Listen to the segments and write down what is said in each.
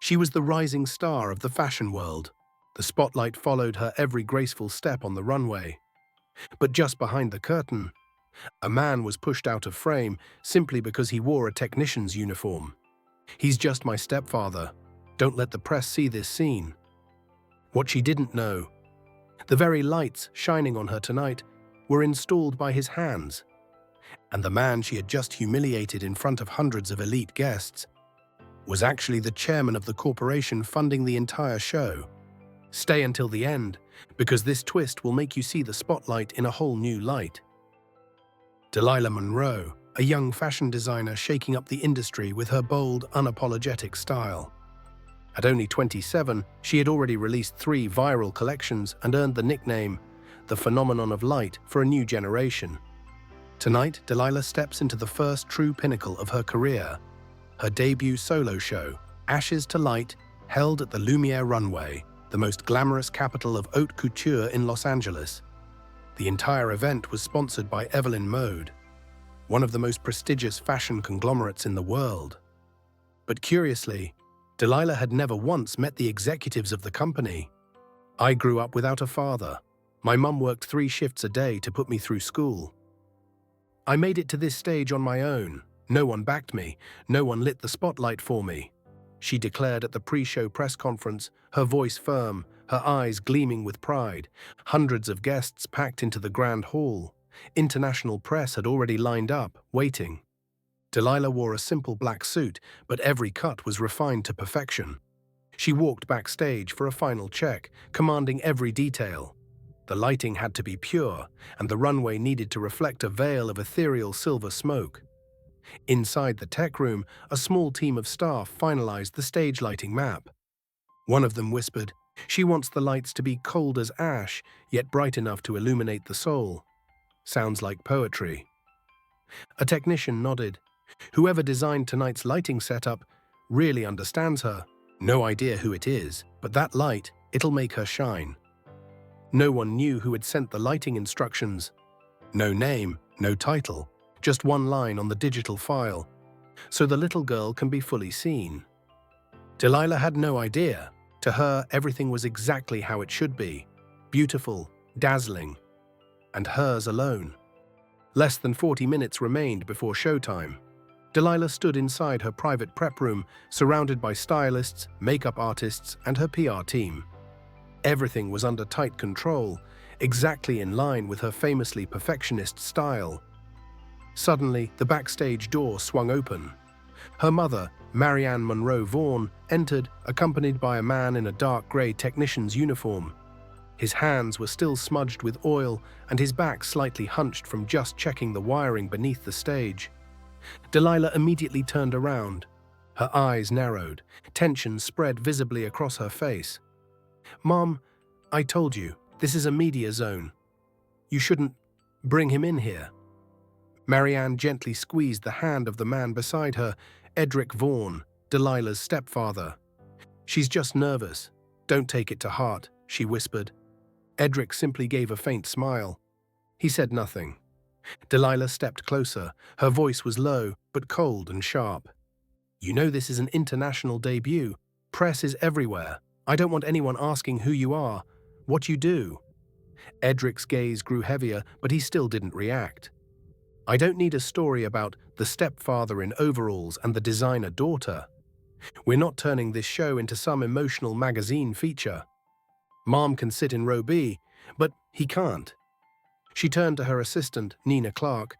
She was the rising star of the fashion world. The spotlight followed her every graceful step on the runway. But just behind the curtain, a man was pushed out of frame simply because he wore a technician's uniform. "He's just my stepfather. Don't let the press see this scene." What she didn't know, the very lights shining on her tonight were installed by his hands. And the man she had just humiliated in front of hundreds of elite guests was actually the chairman of the corporation funding the entire show. Stay until the end, because this twist will make you see the spotlight in a whole new light. Delilah Monroe, a young fashion designer shaking up the industry with her bold, unapologetic style. At only 27, she had already released 3 viral collections and earned the nickname, the phenomenon of light for a new generation. Tonight, Delilah steps into the first true pinnacle of her career, her debut solo show, Ashes to Light, held at the Lumiere Runway, the most glamorous capital of haute couture in Los Angeles. The entire event was sponsored by Evelyn Mode, one of the most prestigious fashion conglomerates in the world. But curiously, Delilah had never once met the executives of the company. "I grew up without a father. My mum worked 3 shifts a day to put me through school. I made it to this stage on my own. No one backed me. No one lit the spotlight for me," she declared at the pre-show press conference, her voice firm, her eyes gleaming with pride. Hundreds of guests packed into the grand hall. International press had already lined up, waiting. Delilah wore a simple black suit, but every cut was refined to perfection. She walked backstage for a final check, commanding every detail. The lighting had to be pure, and the runway needed to reflect a veil of ethereal silver smoke. Inside the tech room, a small team of staff finalized the stage lighting map. One of them whispered, "She wants the lights to be cold as ash, yet bright enough to illuminate the soul." Sounds like poetry. A technician nodded. "Whoever designed tonight's lighting setup really understands her. No idea who it is, but that light, it'll make her shine." No one knew who had sent the lighting instructions. No name, no title, just one line on the digital file, so the little girl can be fully seen. Delilah had no idea. To her, everything was exactly how it should be. Beautiful, dazzling, and hers alone. Less than 40 minutes remained before showtime. Delilah stood inside her private prep room, surrounded by stylists, makeup artists, and her PR team. Everything was under tight control, exactly in line with her famously perfectionist style. Suddenly, the backstage door swung open. Her mother, Marianne Monroe Vaughn, entered, accompanied by a man in a dark grey technician's uniform. His hands were still smudged with oil, and his back slightly hunched from just checking the wiring beneath the stage. Delilah immediately turned around. Her eyes narrowed, tension spread visibly across her face. "Mom, I told you, this is a media zone. You shouldn't bring him in here." Marianne gently squeezed the hand of the man beside her, Edric Vaughn, Delilah's stepfather. "She's just nervous. Don't take it to heart," she whispered. Edric simply gave a faint smile. He said nothing. Delilah stepped closer. Her voice was low, but cold and sharp. "You know this is an international debut. Press is everywhere. I don't want anyone asking who you are, what you do." Edric's gaze grew heavier, but he still didn't react. "I don't need a story about the stepfather in overalls and the designer daughter. We're not turning this show into some emotional magazine feature. Mom can sit in row B, but he can't." She turned to her assistant, Nina Clark.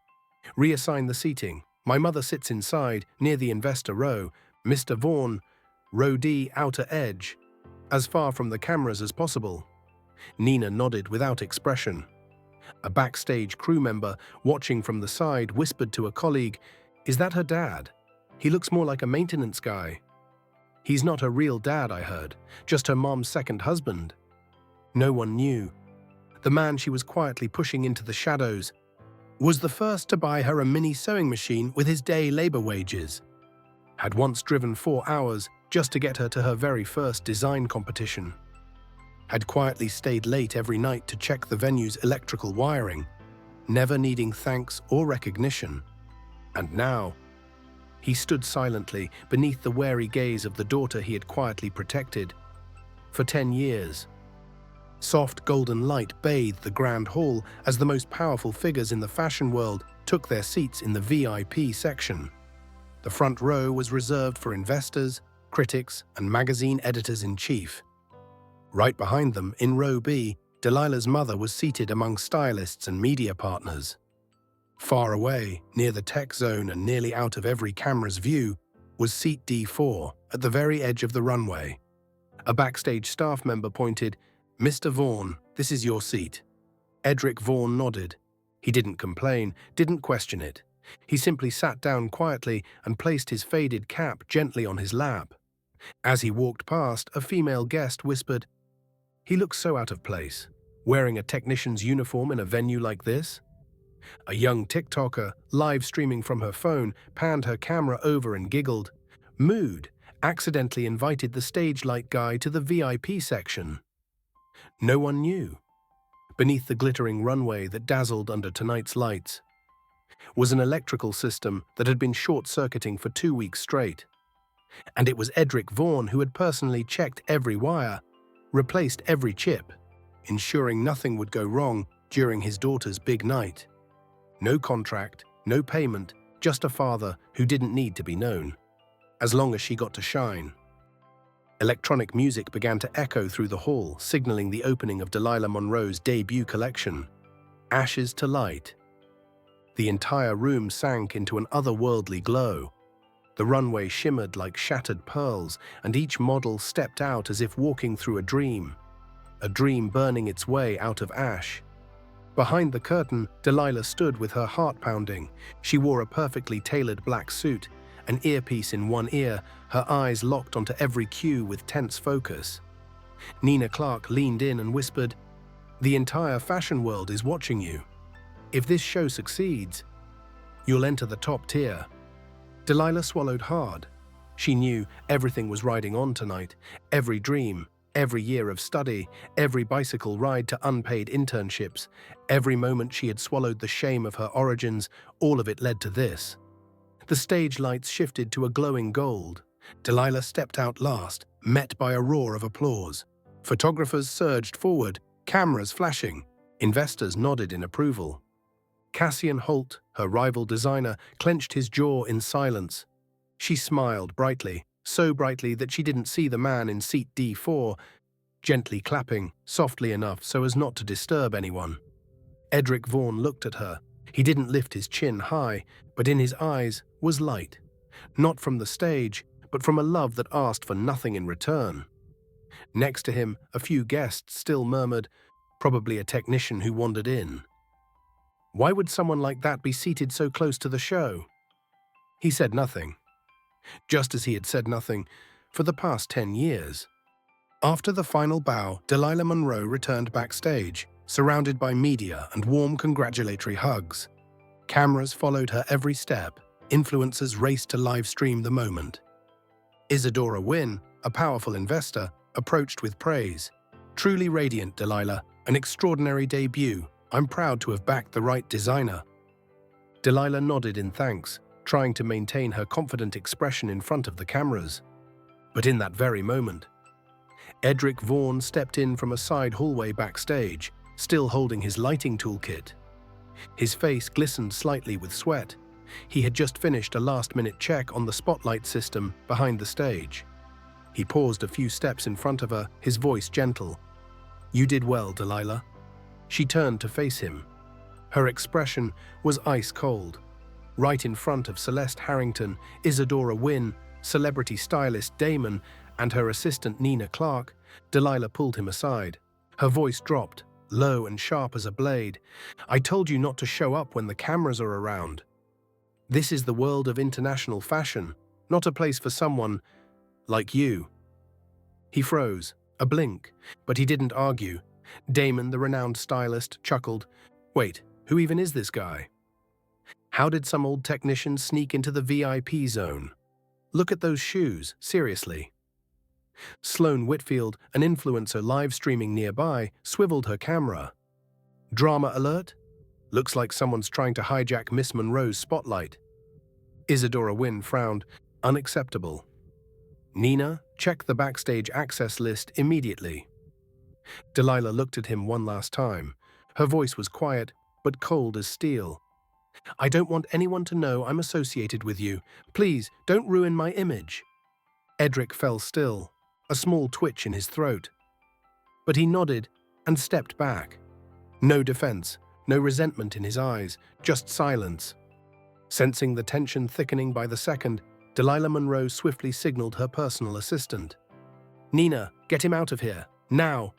"Reassign the seating. My mother sits inside, near the investor row. Mr. Vaughn, row D, outer edge, as far from the cameras as possible." Nina nodded without expression. A backstage crew member, watching from the side, whispered to a colleague, "Is that her dad? He looks more like a maintenance guy." "He's not her real dad, I heard. Just her mom's second husband." No one knew. The man she was quietly pushing into the shadows was the first to buy her a mini sewing machine with his day labor wages. Had once driven 4 hours just to get her to her very first design competition. Had quietly stayed late every night to check the venue's electrical wiring, never needing thanks or recognition. And now, He stood silently beneath the wary gaze of the daughter he had quietly protected for 10 years. Soft golden light bathed the grand hall as the most powerful figures in the fashion world took their seats in the VIP section. The front row was reserved for investors, critics, and magazine editors-in-chief. Right behind them, in row B, Delilah's mother was seated among stylists and media partners. Far away, near the tech zone and nearly out of every camera's view, was seat D4, at the very edge of the runway. A backstage staff member pointed, "Mr. Vaughan, this is your seat." Edric Vaughan nodded. He didn't complain, didn't question it. He simply sat down quietly and placed his faded cap gently on his lap. As he walked past, a female guest whispered, "He looks so out of place, wearing a technician's uniform in a venue like this." A young TikToker, live streaming from her phone, panned her camera over and giggled. Mood accidentally invited the stage light guy to the VIP section. No one knew. Beneath the glittering runway that dazzled under tonight's lights was an electrical system that had been short-circuiting for 2 weeks straight. And it was Edric Vaughan who had personally checked every wire, replaced every chip, ensuring nothing would go wrong during his daughter's big night. No contract, no payment, just a father who didn't need to be known, as long as she got to shine. Electronic music began to echo through the hall, signaling the opening of Delilah Monroe's debut collection, Ashes to Light. The entire room sank into an otherworldly glow. The runway shimmered like shattered pearls, and each model stepped out as if walking through a dream burning its way out of ash. Behind the curtain, Delilah stood with her heart pounding. She wore a perfectly tailored black suit, an earpiece in one ear, her eyes locked onto every cue with tense focus. Nina Clark leaned in and whispered, "The entire fashion world is watching you. If this show succeeds, you'll enter the top tier." Delilah swallowed hard. She knew everything was riding on tonight, every dream, every year of study, every bicycle ride to unpaid internships, every moment she had swallowed the shame of her origins, all of it led to this. The stage lights shifted to a glowing gold. Delilah stepped out last, met by a roar of applause. Photographers surged forward, cameras flashing. Investors nodded in approval. Cassian Holt, her rival designer, clenched his jaw in silence. She smiled brightly, so brightly that she didn't see the man in seat D4, gently clapping, softly enough so as not to disturb anyone. Edric Vaughan looked at her. He didn't lift his chin high, but in his eyes was light. Not from the stage, but from a love that asked for nothing in return. Next to him, a few guests still murmured, probably a technician who wandered in. Why would someone like that be seated so close to the show? He said nothing. Just as he had said nothing for the past 10 years. After the final bow, Delilah Monroe returned backstage, surrounded by media and warm congratulatory hugs. Cameras followed her every step. Influencers raced to live stream the moment. Isadora Wynn, a powerful investor, approached with praise. "Truly radiant, Delilah. An extraordinary debut. I'm proud to have backed the right designer." Delilah nodded in thanks, trying to maintain her confident expression in front of the cameras. But in that very moment, Edric Vaughan stepped in from a side hallway backstage, still holding his lighting toolkit. His face glistened slightly with sweat. He had just finished a last-minute check on the spotlight system behind the stage. He paused a few steps in front of her, his voice gentle. "You did well, Delilah." She turned to face him. Her expression was ice-cold. Right in front of Celeste Harrington, Isadora Wynn, celebrity stylist Damon, and her assistant Nina Clark, Delilah pulled him aside. Her voice dropped, low and sharp as a blade. "I told you not to show up when the cameras are around. This is the world of international fashion, not a place for someone like you." He froze, a blink, but he didn't argue. Damon, the renowned stylist, chuckled. "Wait, who even is this guy? How did some old technician sneak into the VIP zone? Look at those shoes, seriously." Sloane Whitfield, an influencer live streaming nearby, swiveled her camera. "Drama alert? Looks like someone's trying to hijack Miss Monroe's spotlight." Isadora Wynne frowned. Unacceptable. Nina, check the backstage access list immediately. Delilah looked at him one last time. Her voice was quiet, but cold as steel. I don't want anyone to know I'm associated with you. Please, don't ruin my image. Edric fell still, a small twitch in his throat. But he nodded and stepped back. No defense, no resentment in his eyes, just silence. Sensing the tension thickening by the second, Delilah Monroe swiftly signaled her personal assistant. Nina, get him out of here, now!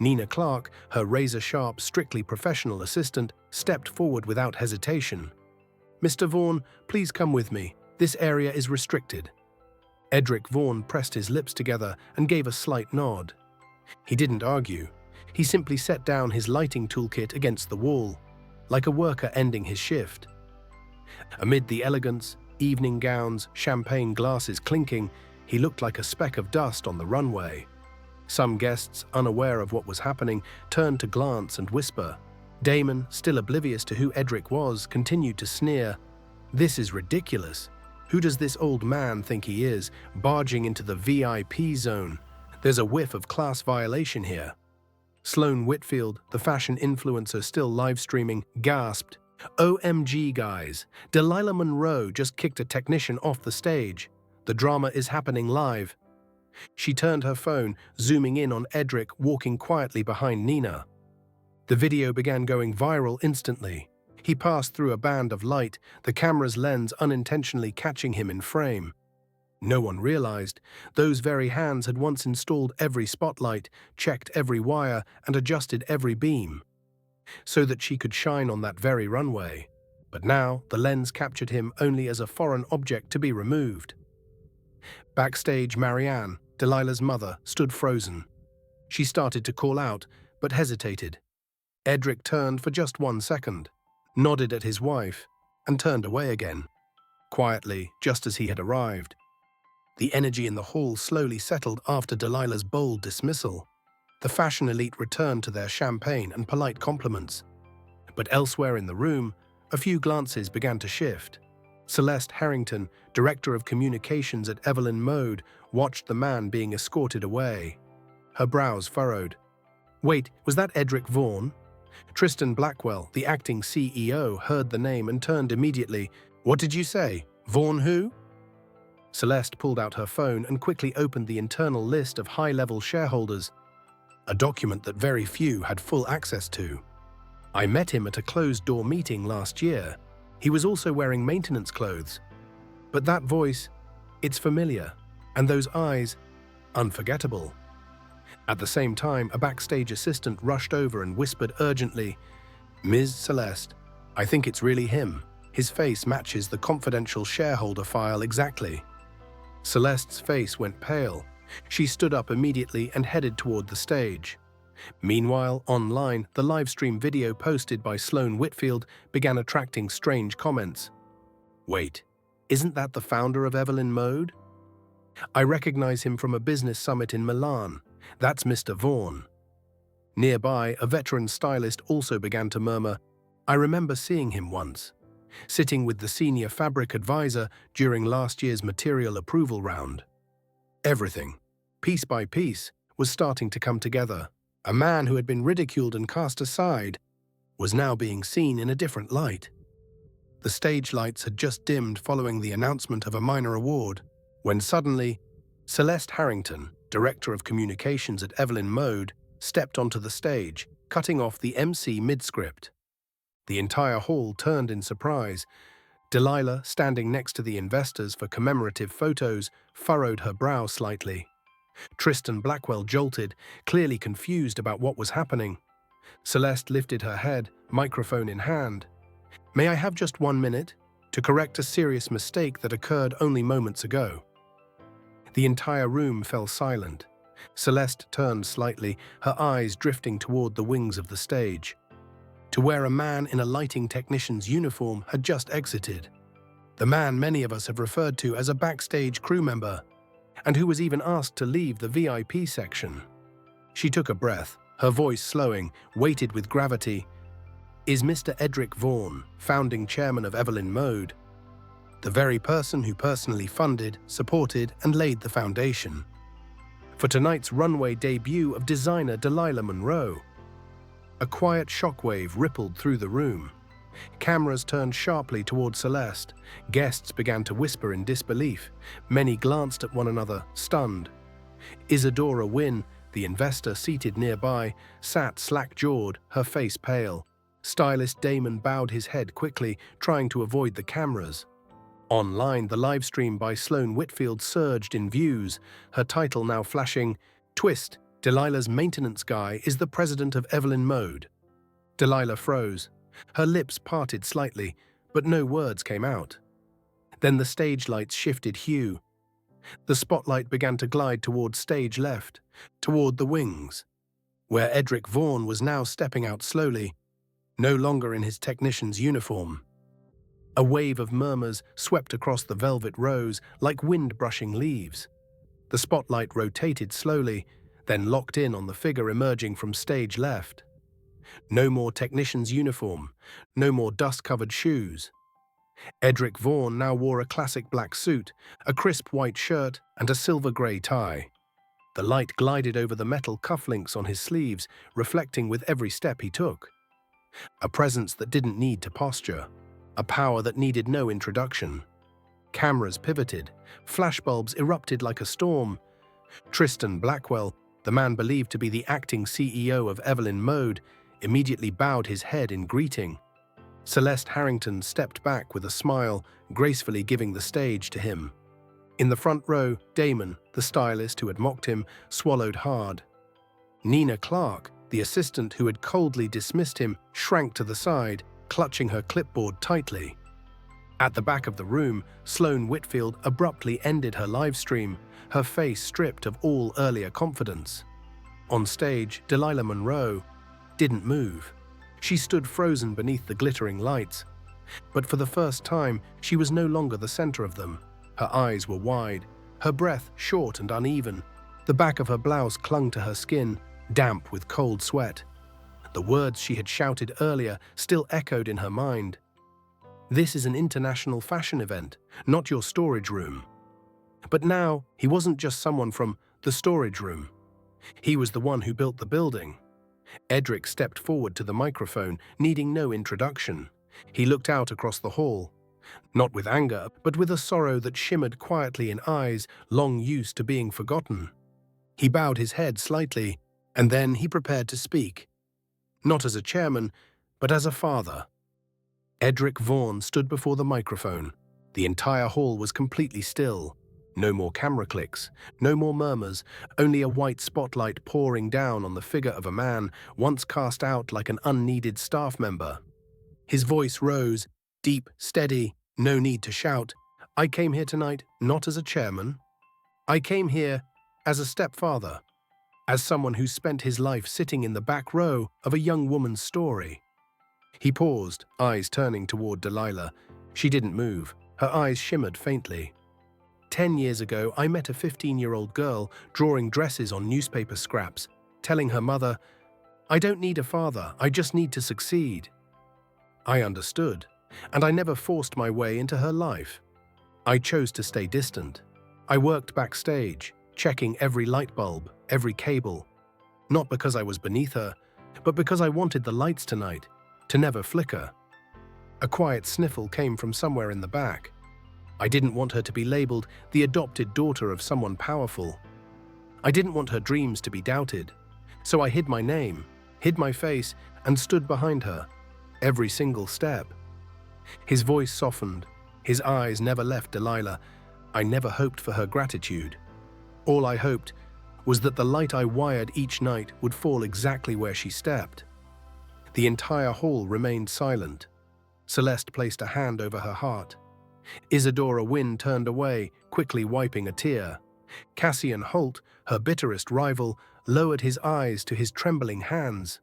Nina Clark, her razor-sharp, strictly professional assistant, stepped forward without hesitation. Mr. Vaughn, please come with me. This area is restricted. Edric Vaughn pressed his lips together and gave a slight nod. He didn't argue. He simply set down his lighting toolkit against the wall, like a worker ending his shift. Amid the elegance, evening gowns, champagne glasses clinking, he looked like a speck of dust on the runway. Some guests, unaware of what was happening, turned to glance and whisper. Damon, still oblivious to who Edric was, continued to sneer. This is ridiculous. Who does this old man think he is, barging into the VIP zone? There's a whiff of class violation here. Sloane Whitfield, the fashion influencer still live-streaming, gasped. OMG, guys. Delilah Monroe just kicked a technician off the stage. The drama is happening live. She turned her phone, zooming in on Edric walking quietly behind Nina. The video began going viral instantly. He passed through a band of light, the camera's lens unintentionally catching him in frame. No one realized, those very hands had once installed every spotlight, checked every wire, and adjusted every beam, so that she could shine on that very runway. But now, the lens captured him only as a foreign object to be removed. Backstage, Marianne, Delilah's mother, stood frozen. She started to call out, but hesitated. Edric turned for just 1 second, nodded at his wife, and turned away again, quietly, just as he had arrived. The energy in the hall slowly settled after Delilah's bold dismissal. The fashion elite returned to their champagne and polite compliments. But elsewhere in the room, a few glances began to shift. Celeste Harrington, Director of Communications at Evelyn Mode, watched the man being escorted away. Her brows furrowed. Wait, was that Edric Vaughn? Tristan Blackwell, the acting CEO, heard the name and turned immediately. What did you say? Vaughn who? Celeste pulled out her phone and quickly opened the internal list of high-level shareholders, a document that very few had full access to. I met him at a closed-door meeting last year. He was also wearing maintenance clothes. But that voice, it's familiar. And those eyes, unforgettable. At the same time, a backstage assistant rushed over and whispered urgently, Ms. Celeste, I think it's really him. His face matches the confidential shareholder file exactly. Celeste's face went pale. She stood up immediately and headed toward the stage. Meanwhile, online, the livestream video posted by Sloane Whitfield began attracting strange comments. Wait, isn't that the founder of Evelyn Mode? I recognize him from a business summit in Milan. That's Mr. Vaughn. Nearby, a veteran stylist also began to murmur, I remember seeing him once, sitting with the senior fabric advisor during last year's material approval round. Everything, piece by piece, was starting to come together. A man who had been ridiculed and cast aside was now being seen in a different light. The stage lights had just dimmed following the announcement of a minor award, when suddenly, Celeste Harrington, Director of Communications at Evelyn Mode, stepped onto the stage, cutting off the MC mid-script. The entire hall turned in surprise. Delilah, standing next to the investors for commemorative photos, furrowed her brow slightly. Tristan Blackwell jolted, clearly confused about what was happening. Celeste lifted her head, microphone in hand. May I have just 1 minute to correct a serious mistake that occurred only moments ago? The entire room fell silent. Celeste turned slightly, her eyes drifting toward the wings of the stage, to where a man in a lighting technician's uniform had just exited. The man many of us have referred to as a backstage crew member, and who was even asked to leave the VIP section. She took a breath, her voice slowing, weighted with gravity. Is Mr. Edric Vaughn, founding chairman of Evelyn Mode? the very person who personally funded, supported, and laid the foundation for tonight's runway debut of designer Delilah Monroe. A quiet shockwave rippled through the room. Cameras turned sharply toward Celeste. Guests began to whisper in disbelief. Many glanced at one another, stunned. Isadora Wynne, the investor seated nearby, sat slack-jawed, her face pale. Stylist Damon bowed his head quickly, trying to avoid the cameras. Online, the livestream by Sloan Whitfield surged in views, her title now flashing, "Twist, Delilah's maintenance guy is the president of Evelyn Mode." Delilah froze. Her lips parted slightly, but no words came out. Then the stage lights shifted hue. The spotlight began to glide toward stage left, toward the wings, where Edric Vaughn was now stepping out slowly, no longer in his technician's uniform. A wave of murmurs swept across the velvet rows like wind brushing leaves. The spotlight rotated slowly, then locked in on the figure emerging from stage left. No more technician's uniform, no more dust-covered shoes. Edric Vaughn now wore a classic black suit, a crisp white shirt, and a silver-grey tie. The light glided over the metal cufflinks on his sleeves, reflecting with every step he took. A presence that didn't need to posture, a power that needed no introduction. Cameras pivoted, flashbulbs erupted like a storm. Tristan Blackwell, the man believed to be the acting CEO of Evelyn Mode, immediately bowed his head in greeting. Celeste Harrington stepped back with a smile, gracefully giving the stage to him. In the front row, Damon, the stylist who had mocked him, swallowed hard. Nina Clark, the assistant who had coldly dismissed him, shrank to the side, clutching her clipboard tightly. At the back of the room, Sloan Whitfield abruptly ended her live stream, her face stripped of all earlier confidence. On stage, Delilah Monroe didn't move. She stood frozen beneath the glittering lights. But for the first time, she was no longer the center of them. Her eyes were wide, her breath short and uneven. The back of her blouse clung to her skin, damp with cold sweat. The words she had shouted earlier still echoed in her mind. "This is an international fashion event, not your storage room." But now, he wasn't just someone from the storage room. He was the one who built the building. Edric stepped forward to the microphone, needing no introduction. He looked out across the hall, not with anger, but with a sorrow that shimmered quietly in eyes long used to being forgotten. He bowed his head slightly, and then he prepared to speak. Not as a chairman, but as a father. Edric Vaughn stood before the microphone. The entire hall was completely still. No more camera clicks, no more murmurs, only a white spotlight pouring down on the figure of a man once cast out like an unneeded staff member. His voice rose, deep, steady, no need to shout. "I came here tonight not as a chairman. I came here as a stepfather, as someone who spent his life sitting in the back row of a young woman's story." He paused, eyes turning toward Delilah. She didn't move. Her eyes shimmered faintly. 10 years ago, I met a 15-year-old girl drawing dresses on newspaper scraps, telling her mother, "I don't need a father, I just need to succeed." I understood, and I never forced my way into her life. I chose to stay distant. I worked backstage, checking every light bulb, every cable. Not because I was beneath her, but because I wanted the lights tonight to never flicker. A quiet sniffle came from somewhere in the back. I didn't want her to be labeled the adopted daughter of someone powerful. I didn't want her dreams to be doubted. So I hid my name, hid my face, and stood behind her, every single step. His voice softened. His eyes never left Delilah. I never hoped for her gratitude. All I hoped was that the light I wired each night would fall exactly where she stepped. The entire hall remained silent. Celeste placed a hand over her heart. Isadora Wynne turned away, quickly wiping a tear. Cassian Holt, her bitterest rival, lowered his eyes to his trembling hands.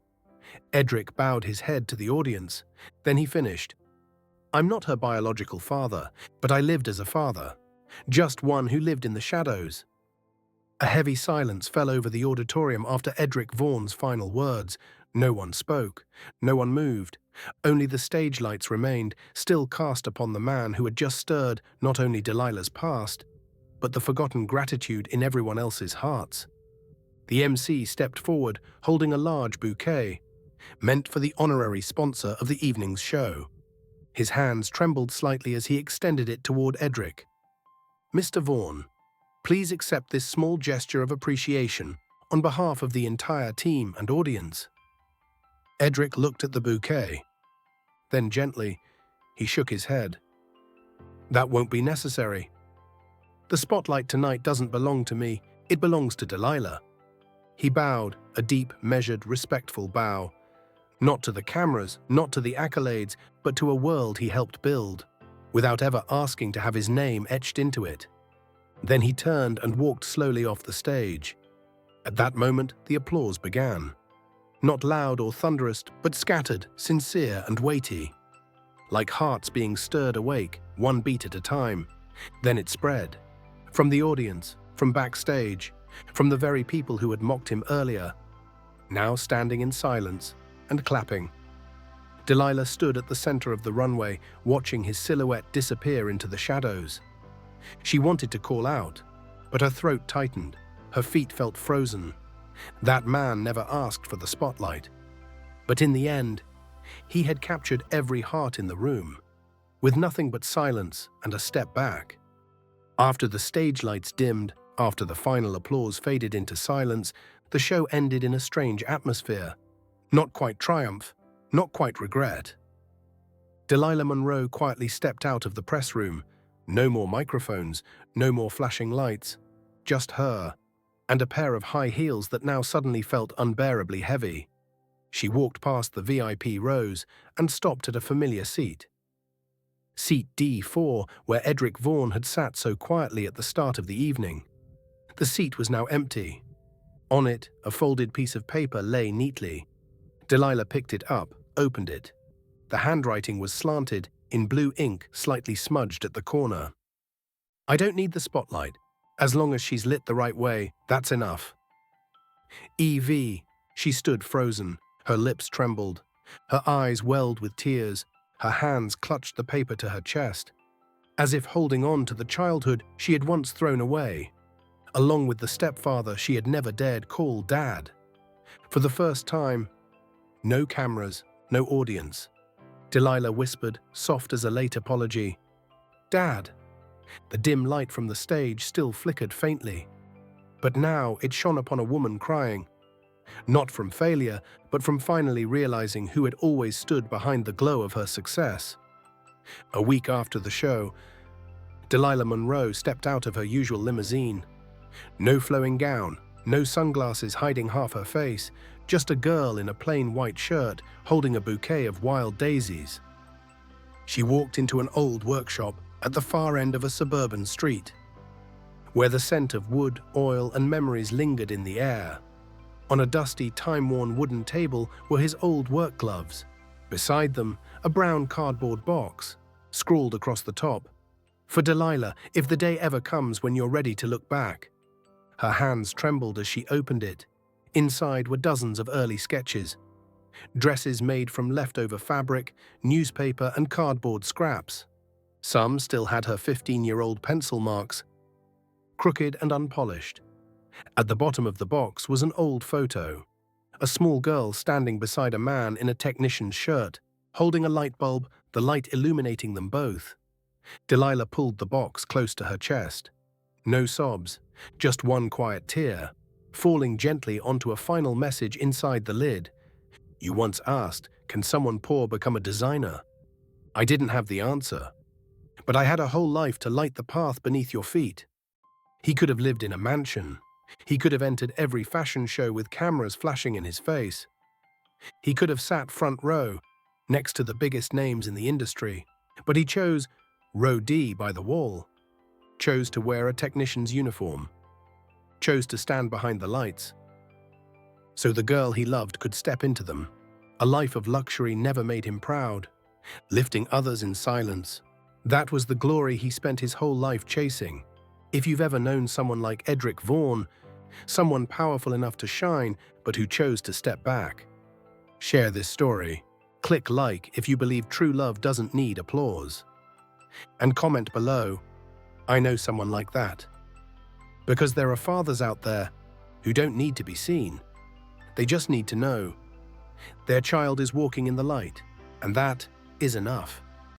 Edric bowed his head to the audience. Then he finished. "I'm not her biological father, but I lived as a father. Just one who lived in the shadows." A heavy silence fell over the auditorium after Edric Vaughn's final words. No one spoke, no one moved. Only the stage lights remained, still cast upon the man who had just stirred not only Delilah's past, but the forgotten gratitude in everyone else's hearts. The MC stepped forward, holding a large bouquet, meant for the honorary sponsor of the evening's show. His hands trembled slightly as he extended it toward Edric. "Mr. Vaughan, please accept this small gesture of appreciation on behalf of the entire team and audience." Edric looked at the bouquet. Then gently, he shook his head. "That won't be necessary. The spotlight tonight doesn't belong to me, it belongs to Delilah." He bowed, a deep, measured, respectful bow. Not to the cameras, not to the accolades, but to a world he helped build, without ever asking to have his name etched into it. Then he turned and walked slowly off the stage. At that moment, the applause began. Not loud or thunderous, but scattered, sincere and weighty. Like hearts being stirred awake, one beat at a time. Then it spread. From the audience, from backstage, from the very people who had mocked him earlier, now standing in silence and clapping. Delilah stood at the center of the runway, watching his silhouette disappear into the shadows. She wanted to call out, but her throat tightened, her feet felt frozen. That man never asked for the spotlight. But in the end, he had captured every heart in the room, with nothing but silence and a step back. After the stage lights dimmed, after the final applause faded into silence, the show ended in a strange atmosphere. Not quite triumph, not quite regret. Delilah Monroe quietly stepped out of the press room. No more microphones, no more flashing lights, just her, and a pair of high heels that now suddenly felt unbearably heavy. She walked past the VIP rows and stopped at a familiar seat. Seat D4, where Edric Vaughan had sat so quietly at the start of the evening. The seat was now empty. On it, a folded piece of paper lay neatly. Delilah picked it up, opened it. The handwriting was slanted, in blue ink slightly smudged at the corner. "I don't need the spotlight. As long as she's lit the right way, that's enough." EV. She stood frozen. Her lips trembled. Her eyes welled with tears. Her hands clutched the paper to her chest, as if holding on to the childhood she had once thrown away, along with the stepfather she had never dared call Dad. For the first time, no cameras, no audience. Delilah whispered, soft as a late apology, "Dad." The dim light from the stage still flickered faintly, but now it shone upon a woman crying, not from failure, but from finally realizing who had always stood behind the glow of her success. A week after the show, Delilah Monroe stepped out of her usual limousine. No flowing gown, no sunglasses hiding half her face, just a girl in a plain white shirt holding a bouquet of wild daisies. She walked into an old workshop at the far end of a suburban street, where the scent of wood, oil, and memories lingered in the air. On a dusty, time-worn wooden table were his old work gloves. Beside them, a brown cardboard box, scrawled across the top, "For Delilah, if the day ever comes when you're ready to look back." Her hands trembled as she opened it. Inside were dozens of early sketches. Dresses made from leftover fabric, newspaper, and cardboard scraps. Some still had her 15-year-old pencil marks, crooked and unpolished. At the bottom of the box was an old photo. A small girl standing beside a man in a technician's shirt, holding a light bulb, the light illuminating them both. Delilah pulled the box close to her chest. No sobs, just one quiet tear, falling gently onto a final message inside the lid. "You once asked, can someone poor become a designer? I didn't have the answer, but I had a whole life to light the path beneath your feet." He could have lived in a mansion. He could have entered every fashion show with cameras flashing in his face. He could have sat front row, next to the biggest names in the industry, but he chose row D by the wall, chose to wear a technician's uniform, chose to stand behind the lights, so the girl he loved could step into them. A life of luxury never made him proud, lifting others in silence. That was the glory he spent his whole life chasing. If you've ever known someone like Edric Vaughan, someone powerful enough to shine, but who chose to step back, Share this story. Click like if you believe true love doesn't need applause. And comment below, I know someone like that. Because there are fathers out there who don't need to be seen. They just need to know their child is walking in the light, and that is enough.